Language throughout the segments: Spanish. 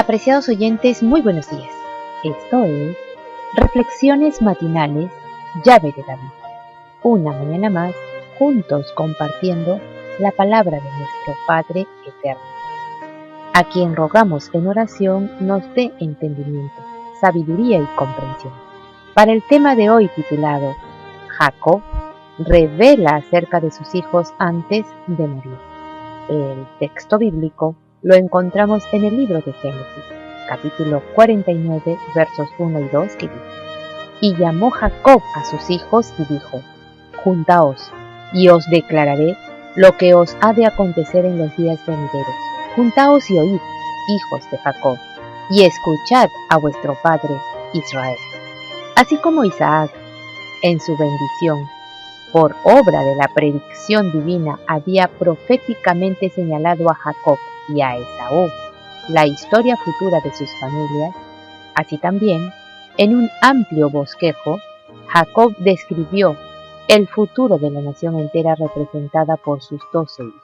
Apreciados oyentes, muy buenos días. Esto es Reflexiones Matinales, Llave de David. Una mañana más, juntos compartiendo la palabra de nuestro Padre Eterno, a quien rogamos en oración nos dé entendimiento, sabiduría y comprensión. Para el tema de hoy titulado Jacob revela acerca de sus hijos antes de morir. El texto bíblico lo encontramos en el libro de Génesis, capítulo 49, versos 1 y 2, que dice: Y llamó Jacob a sus hijos y dijo: Juntaos, y os declararé lo que os ha de acontecer en los días venideros. Juntaos y oíd, hijos de Jacob, y escuchad a vuestro padre Israel. Así como Isaac, en su bendición, por obra de la predicción divina, había proféticamente señalado a Jacob y a Esaú la historia futura de sus familias, así también, en un amplio bosquejo, Jacob describió el futuro de la nación entera representada por sus 12 hijos.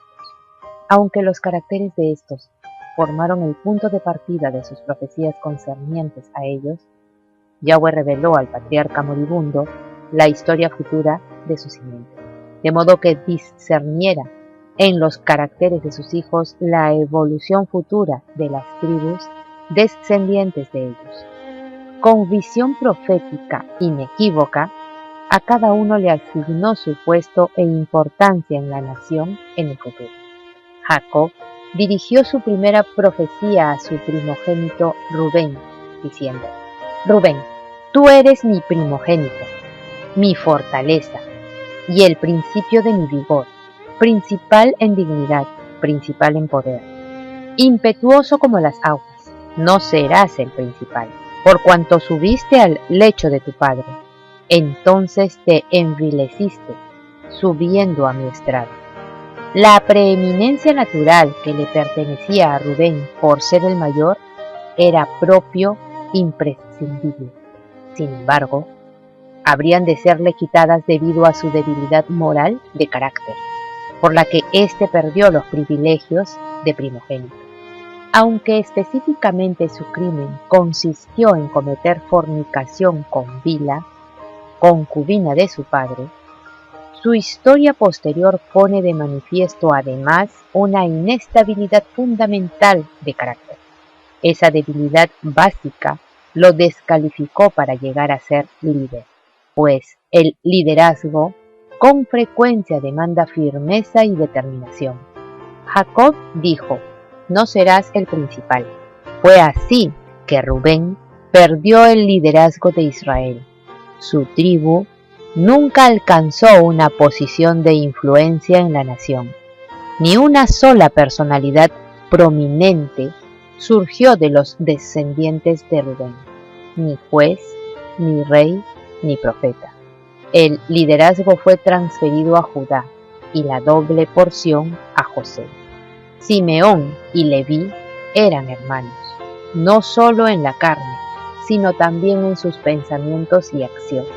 Aunque los caracteres de estos formaron el punto de partida de sus profecías concernientes a ellos, Yahweh reveló al patriarca moribundo la historia futura de su simiente, de modo que discerniera en los caracteres de sus hijos la evolución futura de las tribus descendientes de ellos. Con visión profética inequívoca, a cada uno le asignó su puesto e importancia en la nación en el futuro. Jacob dirigió su primera profecía a su primogénito Rubén, diciendo: Rubén, tú eres mi primogénito, mi fortaleza y el principio de mi vigor, principal en dignidad, principal en poder. Impetuoso como las aguas, no serás el principal, por cuanto subiste al lecho de tu padre. Entonces te envileciste, subiendo a mi estrado. La preeminencia natural que le pertenecía a Rubén por ser el mayor era propio, imprescindible. Sin embargo, habrían de serle quitadas debido a su debilidad moral de carácter, por la que éste perdió los privilegios de primogénito. Aunque específicamente su crimen consistió en cometer fornicación con Bila, concubina de su padre, su historia posterior pone de manifiesto además una inestabilidad fundamental de carácter. Esa debilidad básica lo descalificó para llegar a ser líder, pues el liderazgo con frecuencia demanda firmeza y determinación. Jacob dijo: no serás el principal. Fue así que Rubén perdió el liderazgo de Israel. Su tribu nunca alcanzó una posición de influencia en la nación. Ni una sola personalidad prominente surgió de los descendientes de Rubén, ni juez, ni rey, ni profeta. El liderazgo fue transferido a Judá y la doble porción a José. Simeón y Leví eran hermanos, no solo en la carne, sino también en sus pensamientos y acciones.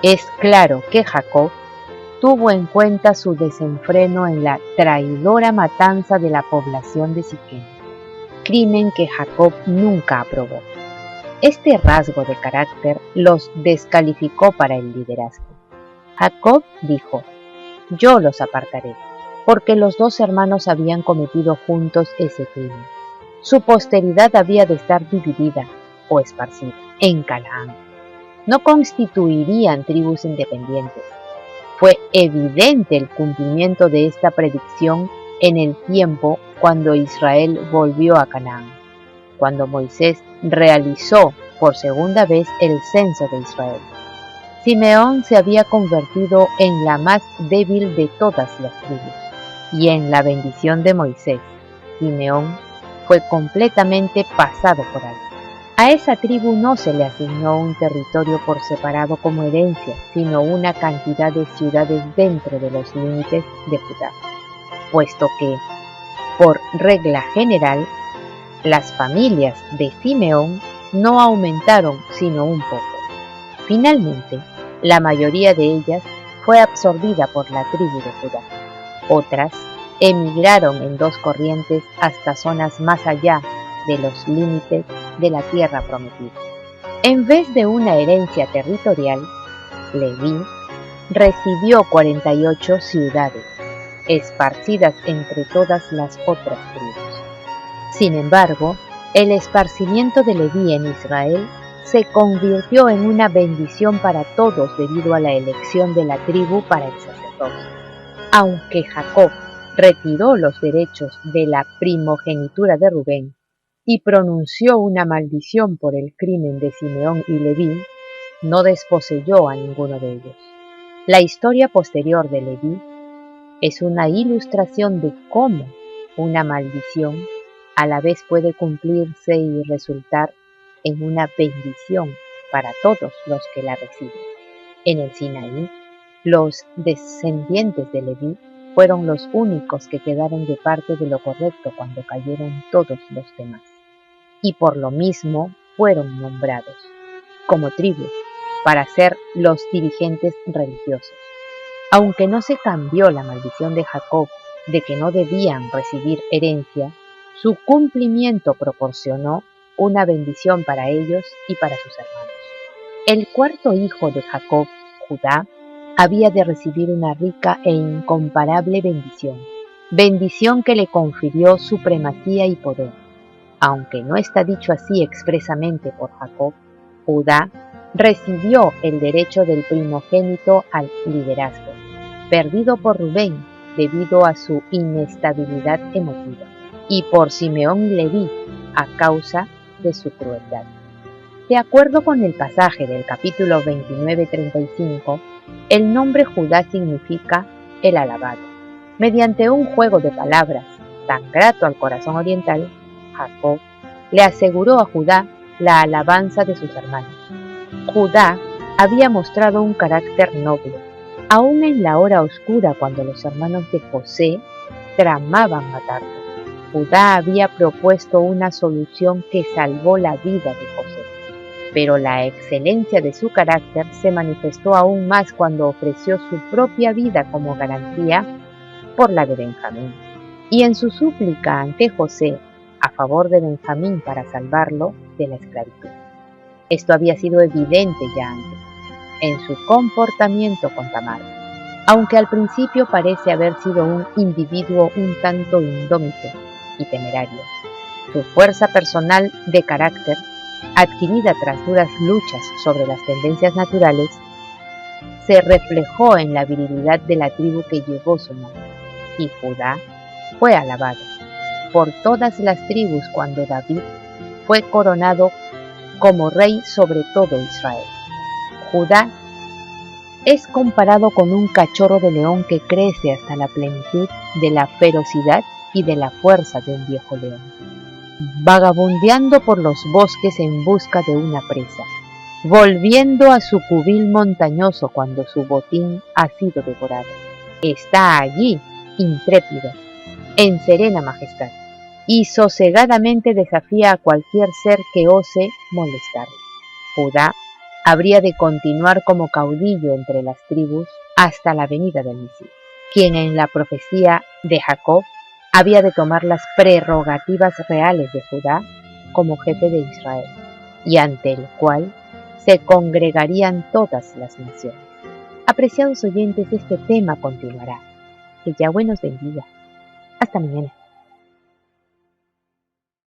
Es claro que Jacob tuvo en cuenta su desenfreno en la traidora matanza de la población de Siquem, crimen que Jacob nunca aprobó. Este rasgo de carácter los descalificó para el liderazgo. Jacob dijo: yo los apartaré, porque los dos hermanos habían cometido juntos ese crimen. Su posteridad había de estar dividida o esparcida en Canaán. No constituirían tribus independientes. Fue evidente el cumplimiento de esta predicción en el tiempo cuando Israel volvió a Canaán, cuando Moisés realizó por segunda vez el censo de Israel. Simeón se había convertido en la más débil de todas las tribus, y en la bendición de Moisés, Simeón fue completamente pasado por alto. A esa tribu no se le asignó un territorio por separado como herencia, sino una cantidad de ciudades dentro de los límites de Judá, puesto que, por regla general, las familias de Simeón no aumentaron sino un poco. Finalmente, la mayoría de ellas fue absorbida por la tribu de Judá. Otras emigraron en dos corrientes hasta zonas más allá de los límites de la tierra prometida. En vez de una herencia territorial, Leví recibió 48 ciudades, esparcidas entre todas las otras tribus. Sin embargo, el esparcimiento de Leví en Israel se convirtió en una bendición para todos debido a la elección de la tribu para el sacerdocio. Aunque Jacob retiró los derechos de la primogenitura de Rubén y pronunció una maldición por el crimen de Simeón y Leví, no desposeyó a ninguno de ellos. La historia posterior de Leví es una ilustración de cómo una maldición a la vez puede cumplirse y resultar en una bendición para todos los que la reciben. En el Sinaí, los descendientes de Leví fueron los únicos que quedaron de parte de lo correcto cuando cayeron todos los demás, y por lo mismo fueron nombrados como tribu para ser los dirigentes religiosos. Aunque no se cambió la maldición de Jacob de que no debían recibir herencia, su cumplimiento proporcionó una bendición para ellos y para sus hermanos. El cuarto hijo de Jacob, Judá, había de recibir una rica e incomparable bendición que le confirió supremacía y poder. Aunque no está dicho así expresamente por Jacob, Judá recibió el derecho del primogénito al liderazgo, perdido por Rubén debido a su inestabilidad emotiva, y por Simeón y Leví a causa de su crueldad. De acuerdo con el pasaje del capítulo 29-35, el nombre Judá significa el alabado. Mediante un juego de palabras tan grato al corazón oriental, Jacob le aseguró a Judá la alabanza de sus hermanos. Judá había mostrado un carácter noble, aún en la hora oscura cuando los hermanos de José tramaban matarlo. Judá había propuesto una solución que salvó la vida de José, pero la excelencia de su carácter se manifestó aún más cuando ofreció su propia vida como garantía por la de Benjamín, y en su súplica ante José a favor de Benjamín para salvarlo de la esclavitud. Esto había sido evidente ya antes, en su comportamiento con Tamar, aunque al principio parece haber sido un individuo un tanto indómito y temerario. Su fuerza personal de carácter, adquirida tras duras luchas sobre las tendencias naturales, se reflejó en la virilidad de la tribu que llevó su nombre, y Judá fue alabado por todas las tribus cuando David fue coronado como rey sobre todo Israel. Judá es comparado con un cachorro de león que crece hasta la plenitud de la ferocidad y de la fuerza de un viejo león, vagabundeando por los bosques en busca de una presa, volviendo a su cubil montañoso cuando su botín ha sido devorado. Está allí, intrépido, en serena majestad, y sosegadamente desafía a cualquier ser que ose molestarle. Judá habría de continuar como caudillo entre las tribus hasta la venida del Mesías, quien en la profecía de Jacob había de tomar las prerrogativas reales de Judá como jefe de Israel, y ante el cual se congregarían todas las naciones. Apreciados oyentes, este tema continuará. Que Yahweh nos bendiga. Hasta mañana.